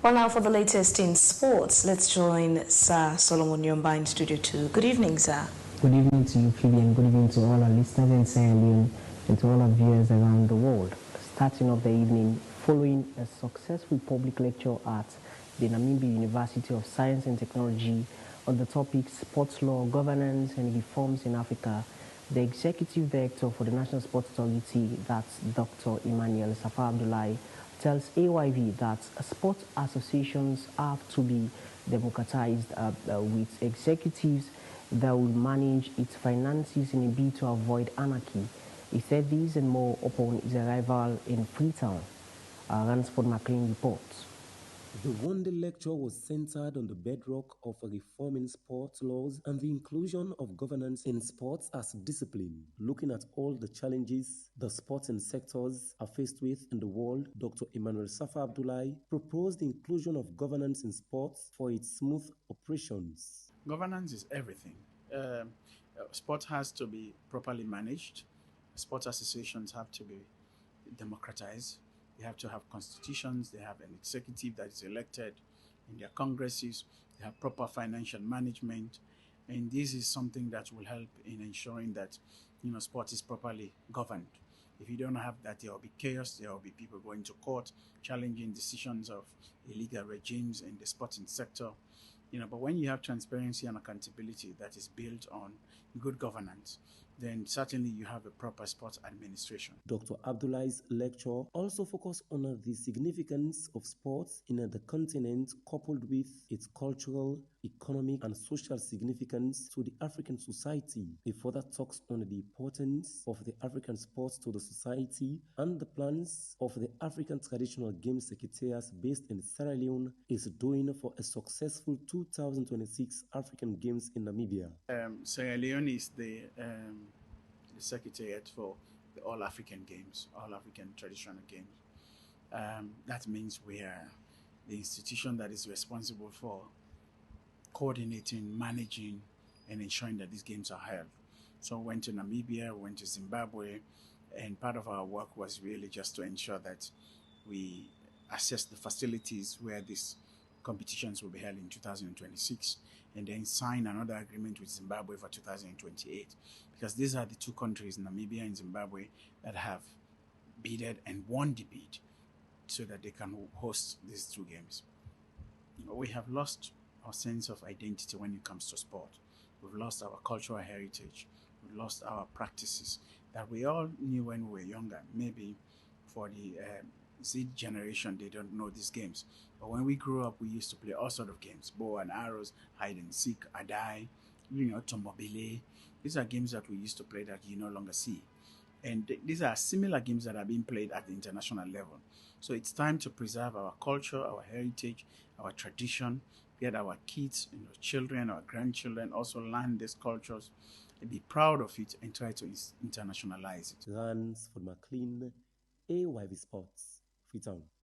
Well, now for the latest in sports, let's join Sir Solomon Yomba in Studio 2. Good evening, sir. Good evening to you, Phoebe, and good evening to all our listeners in Sierra Leone and to all our viewers around the world. Starting off the evening, following a successful public lecture at the Namibia University of Science and Technology on the topic Sports Law, Governance and Reforms in Africa, the Executive Director for the National Sports Authority, that's Dr. Saffa Abdulai, tells AYV that sports associations have to be democratized with executives that will manage its finances in a bid to avoid anarchy. He said this and more upon his arrival in Freetown. Ransford McLean reports. The one-day lecture was centered on the bedrock of reforming sports laws and the inclusion of governance in sports as discipline. Looking at all the challenges the sporting sectors are faced with in the world, Dr. Saffa Abdulai proposed the inclusion of governance in sports for its smooth operations. Governance is everything. Sport has to be properly managed. Sport associations have to be democratized. They have to have constitutions. They have an executive that is elected in their congresses. They have proper financial management. And this is something that will help in ensuring that, sport is properly governed. If you don't have that, there will be chaos. There will be people going to court, challenging decisions of illegal regimes in the sporting sector. But when you have transparency and accountability that is built on good governance, then certainly you have a proper sports administration. Dr. Abdullai's lecture also focused on the significance of sports in the continent, coupled with its cultural, economic, and social significance to the African society. He further talks on the importance of the African sports to the society and the plans of the African Traditional Games Secretariat based in Sierra Leone is doing for a successful 2026 African Games in Namibia. Sierra Leone is the Secretariat for the All African Games, All African Traditional Games. That means we are the institution that is responsible for coordinating, managing, and ensuring that these games are held. So we went to Namibia, we went to Zimbabwe, and part of our work was really just to ensure that we assess the facilities where these competitions will be held in 2026, and then sign another agreement with Zimbabwe for 2028, because these are the two countries, Namibia and Zimbabwe, that have bidded and won the bid so that they can host these two games. We have lost our sense of identity when it comes to sport. We've lost our cultural heritage. We've lost our practices that we all knew when we were younger. Maybe for the Z generation, they don't know these games. But when we grew up, we used to play all sorts of games: bow and arrows, hide and seek, adai, tomobile. These are games that we used to play that you no longer see. And these are similar games that are being played at the international level. So it's time to preserve our culture, our heritage, our tradition, get our kids, children, our grandchildren also learn these cultures, and be proud of it and try to internationalize it. Ransford McLean, AYV Sports, Freetown.